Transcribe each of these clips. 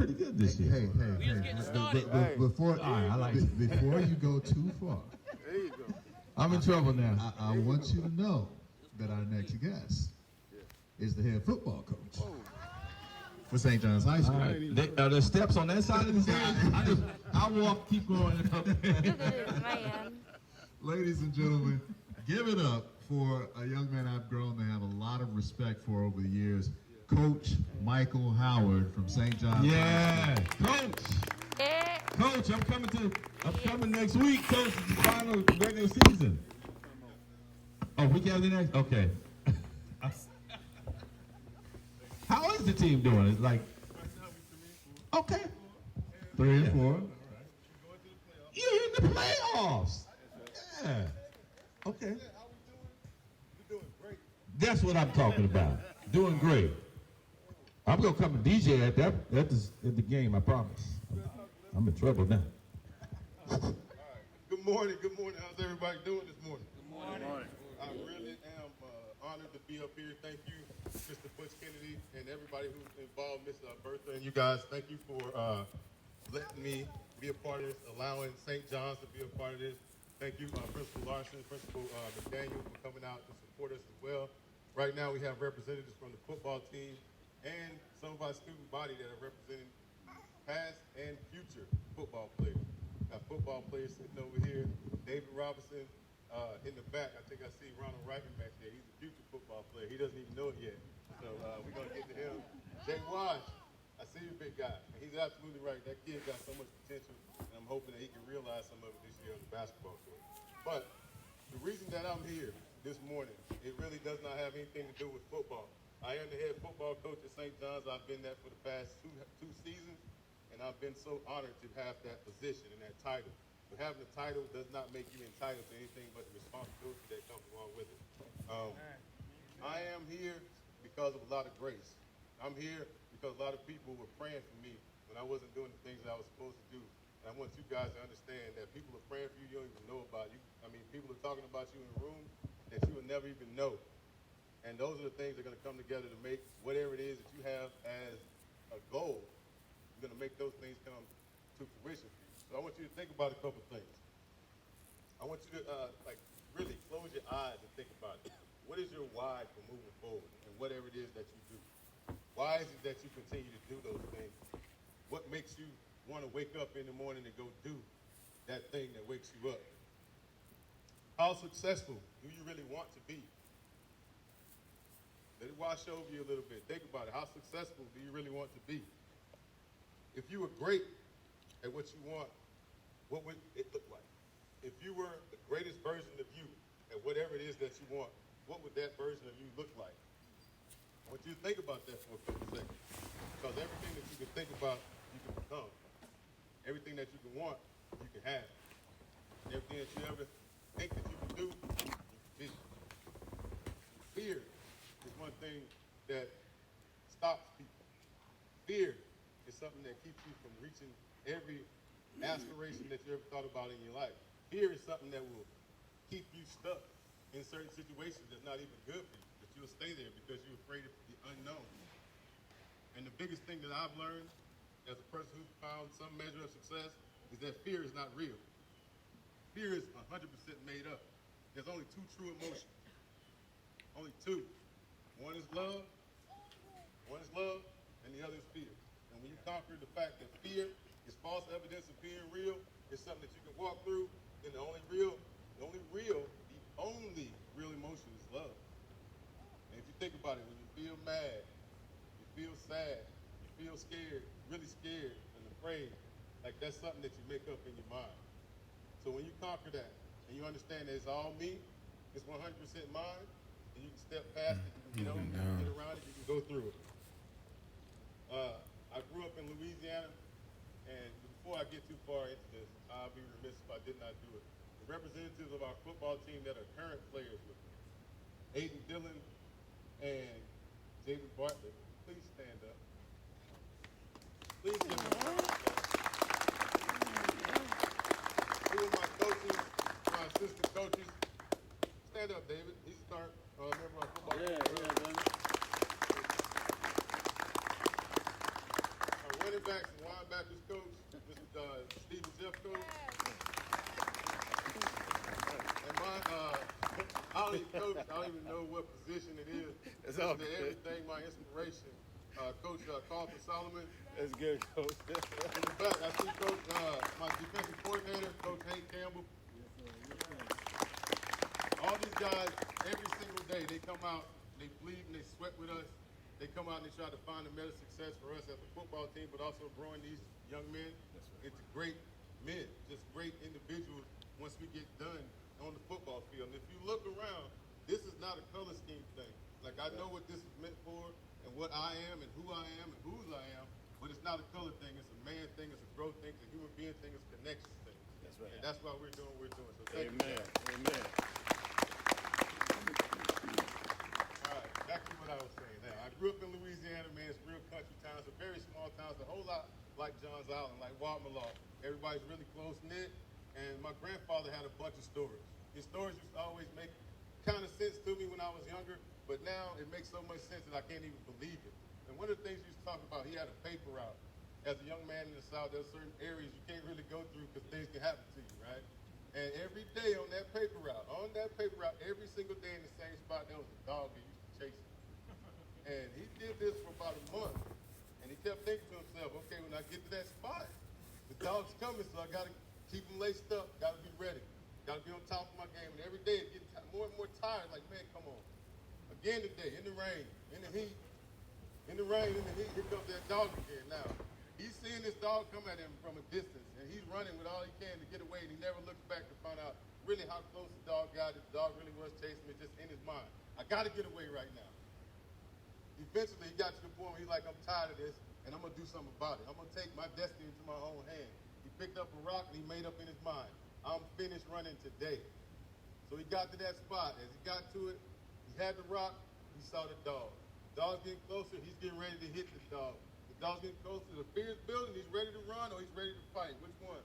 pretty good this year. Before you go too far, There you go. I'm in trouble now. I want you to know that our next guest is the head football coach for St. John's High School. All right. Are there steps on that side of the stage? I walk, keep going. Man. Ladies and gentlemen, give it up for a young man I've grown to have a lot of respect for over the years, Coach Michael Howard from St. John's. Yeah, Coach. Coach, I'm coming next week, Coach. It's the final regular season. Oh, week after next? Okay. How is the team doing? It's like, okay. 3-4. You're in the playoffs. Yeah. Okay. That's what I'm talking about. Doing great. I'm gonna come and DJ at that at the game. I promise. I'm in trouble now. Good morning. How's everybody doing this morning? Good morning. I really am honored to be up here. Thank you, Mr. Butch Kennedy, and everybody who's involved, Miss Bertha, and you guys. Thank you for letting me be a part of this, allowing St. John's to be a part of this. Thank you, Principal Larson, Principal McDaniel, for coming out to support us as well. Right now, we have representatives from the football team and some of our student body that are representing past and future football players. Got football players sitting over here. David Robinson in the back. I think I see Ronald Reagan back there. He's a future football player. He doesn't even know it yet. So we're going to get to him. Jay Wash, I see you, big guy. And he's absolutely right. That kid got so much potential, and I'm hoping that he can realize some of it this year on the basketball court. But the reason that I'm here this morning, it really does not have anything to do with football. I am the head football coach at St. John's. I've been that for the past two seasons, and I've been so honored to have that position and that title. But having the title does not make you entitled to anything but the responsibility that comes along with it. I am here because of a lot of grace. I'm here because a lot of people were praying for me when I wasn't doing the things that I was supposed to do. And I want you guys to understand that people are praying for you you don't even know about. People are talking about you in a room that you will never even know. And those are the things that are going to come together to make whatever it is that you have as a goal, you're going to make those things come to fruition for you. So I want you to think about a couple things. I want you to really close your eyes and think about it. What is your why for moving forward and whatever it is that you do? Why is it that you continue to do those things? What makes you want to wake up in the morning and go do that thing that wakes you up? How successful do you really want to be? Let it wash over you a little bit. Think about it. How successful do you really want to be? If you were great at what you want, what would it look like? If you were the greatest version of you at whatever it is that you want, what would that version of you look like? I want you to think about that for a couple seconds. Because everything that you can think about, you can become. Everything that you can want, you can have. And everything that you ever think that you can do, you can be. Fear is one thing that stops people. Fear is something that keeps you from reaching every aspiration that you ever thought about in your life. Fear is something that will keep you stuck in certain situations that's not even good for you, but you'll stay there because you're afraid of the unknown. And the biggest thing that I've learned as a person who's found some measure of success is that fear is not real. Fear is 100% made up. There's only two true emotions. Only two. One is love, and the other is fear. And when you conquer the fact that fear is false evidence of being real, it's something that you can walk through, then the only real emotion is love. And if you think about it, when you feel mad, you feel sad, you feel scared, really scared and afraid, like that's something that you make up in your mind. So when you conquer that and you understand that it's all me, it's 100% mine, and you can step past it, you can get around it, you can go through it. I grew up in Louisiana, and before I get too far into this, I'll be remiss if I did not do it. The representatives of our football team that are current players with me, Aiden Dillon and David Bartlett, please stand up. Please give me a round of applause. Two of my coaches, my assistant coaches. Stand up, David. He's a current member of our football team. David. Our running backs some linebackers, coach. Mr. Steven Jeffcoat. And my, I don't even know what position it is. It's all Mr. good. Everything, my inspiration. Coach Carlton Solomon. That's good, Coach. In the back, I see Coach, my defensive coordinator, Coach Hank Campbell. All these guys, every single day, they come out, they bleed and they sweat with us. They come out and they try to find a better success for us as a football team, but also growing these young men into great men, just great individuals once we get done on the football field. And if you look around, this is not a color scheme thing. Like, I know what this is meant for and what I am and who I am and whose I am, but it's not a color thing. It's a man thing. It's a growth thing. It's a human being thing. It's a connection thing. That's right. And that's why we're doing what we're doing. So thank you. Amen. Amen. All right, back to what I was saying. Now, I grew up in Louisiana, man. It's real country towns, a very small towns, a whole lot like Johns Island, like Wadmalaw. Everybody's really close-knit, and my grandfather had a bunch of stories. His stories used to always make kind of sense to me when I was younger, but now it makes so much sense that I can't even believe it. And one of the things he used to talk about, he had a paper route. As a young man in the South, there are certain areas you can't really go through because things can happen to you, right? And every day on that paper route, every single day in the same spot, there was a dog that used to chase him. And he did this for about a month. And he kept thinking to himself, okay, when I get to that spot, the dog's coming, so I got to keep him laced up, got to be ready, got to be on top of my game. And every day it's getting more and more tired, like, man, come on. Again today, in the rain, in the heat, here comes that dog again. Now, he's seeing this dog come at him from a distance, and he's running with all he can to get away, and he never looks back to find out really how close the dog got. If the dog really was chasing me, just in his mind. I got to get away right now. Eventually, he got to the point where he's like, I'm tired of this, and I'm going to do something about it. I'm going to take my destiny into my own hand. He picked up a rock, and he made up in his mind, I'm finished running today. So he got to that spot. As he got to it, he had the rock, he saw the dog. The dog's getting closer, he's getting ready to hit the dog. The dog's getting closer, the fear is building, he's ready to run or he's ready to fight. Which one?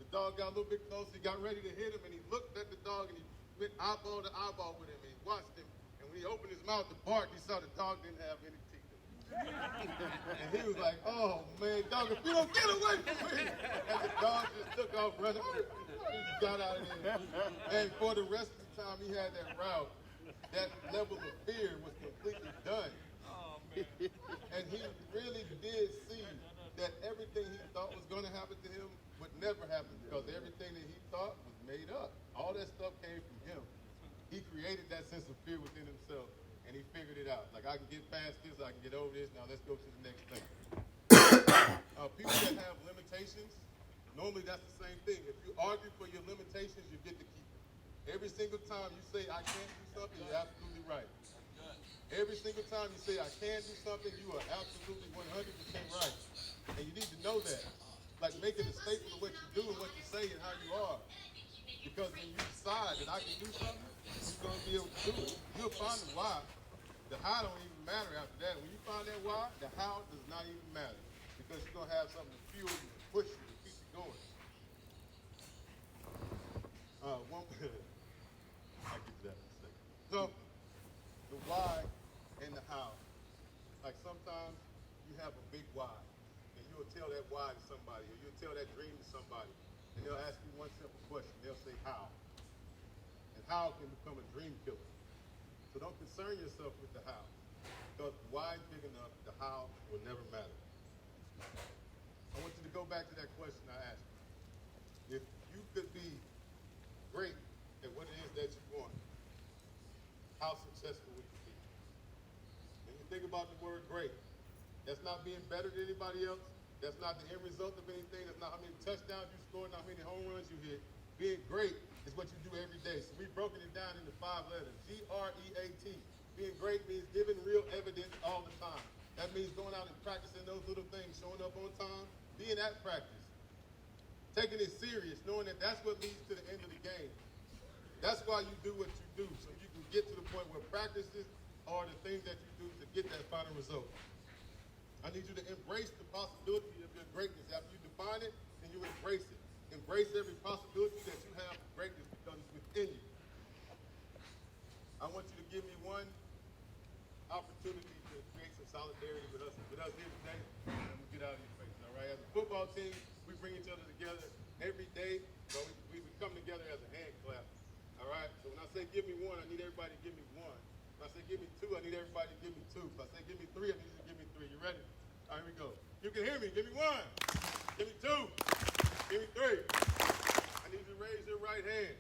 The dog got a little bit closer, he got ready to hit him, and he looked at the dog and he went eyeball to eyeball with him, and he watched him. And when he opened his mouth to bark, he saw the dog didn't have any teeth. And he was like, oh man, dog, if you don't get away from me. And the dog just took off running. He just got out of there. And for the rest of the time he had that route, that level of fear was completely done. Oh, man. And he really did see that everything he thought was going to happen to him would never happen, because everything that he thought was made up. All that stuff came from him. He created that sense of fear within himself, and he figured it out. Like, I can get past this, I can get over this, now let's go to the next thing. People that have limitations, normally that's the same thing. If you argue for your limitations, you get to keep it. Every single time you say, I can't do something, you're absolutely right. Every single time you say, I can do something, you are absolutely 100% right. And you need to know that. Like, make it a statement of what you do and what you say and how you are. Because when you decide that I can do something, you're going to be able to do it. You'll find the why. The how don't even matter after that. When you find that why, the how does not even matter. Because you're going to have something to fuel you, to push you, to keep you going. I'll get to that in a second. So, the why and the how. Like, sometimes you have a big why, and you'll tell that why to somebody, or you'll tell that dream to somebody, and they'll ask you one simple question. They'll say, how? And how can become a dream killer. So don't concern yourself with the how, because the why is big enough, the how will never matter. I want you to go back to that question I asked you. If you could be great at what it is that you want, how successful would you be? When you think about the word great, that's not being better than anybody else. That's not the end result of anything. That's not how many touchdowns you score, not how many home runs you hit. Being great is what you do every day. So we've broken it down into 5 letters. G-R-E-A-T. Being great means giving real evidence all the time. That means going out and practicing those little things, showing up on time, being at practice, taking it serious, knowing that that's what leads to the end of the game. That's why you do what you do, so you can get to the point where practices are the things that you do to get that final result. I need you to embrace the possibility of your greatness. After you define it, then you embrace it. Embrace every possibility that you have for greatness, because it's within you. I want you to give me one opportunity to create some solidarity with us here today, and we'll get out of your face, all football team, we bring each other together every day. So we come together as a hand clap. All right? So when I say give me one, I need everybody to give me one. If I say give me two, I need everybody to give me two. If I say give me three, I need you to give me three. You ready? All right, here we go. You can hear me. Give me one. Give me two. Give me three. I need you to raise your right hand.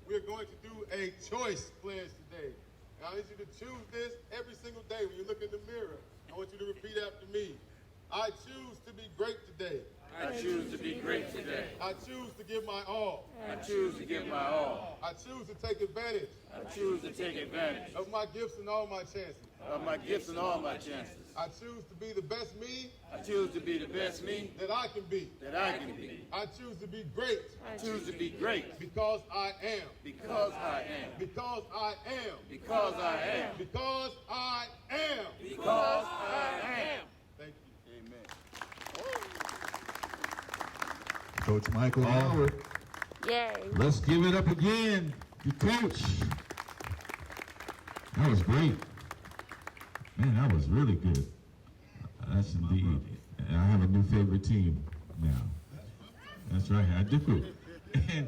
We're going to do a choice pledge today. And I need you to choose this every single day when you look in the mirror. I want you to repeat after me. I choose to be great today. I choose to be great today. I choose to give my all. I choose to give my all. I choose to take advantage I choose to take advantage of my gifts and all my chances. of my gifts and all my chances. I choose to be the best me I choose to be the best me that I can be. that I can be. I choose to be great I choose to be great because I am. because I am. Because I am. Because I am. Because I am. Because I am. Thank you. Amen. Coach Michael Howard. Yay. Let's give it up again to Coach. That was great. Man, that was really good. That's indeed. I have a new favorite team now. That's right, I do. And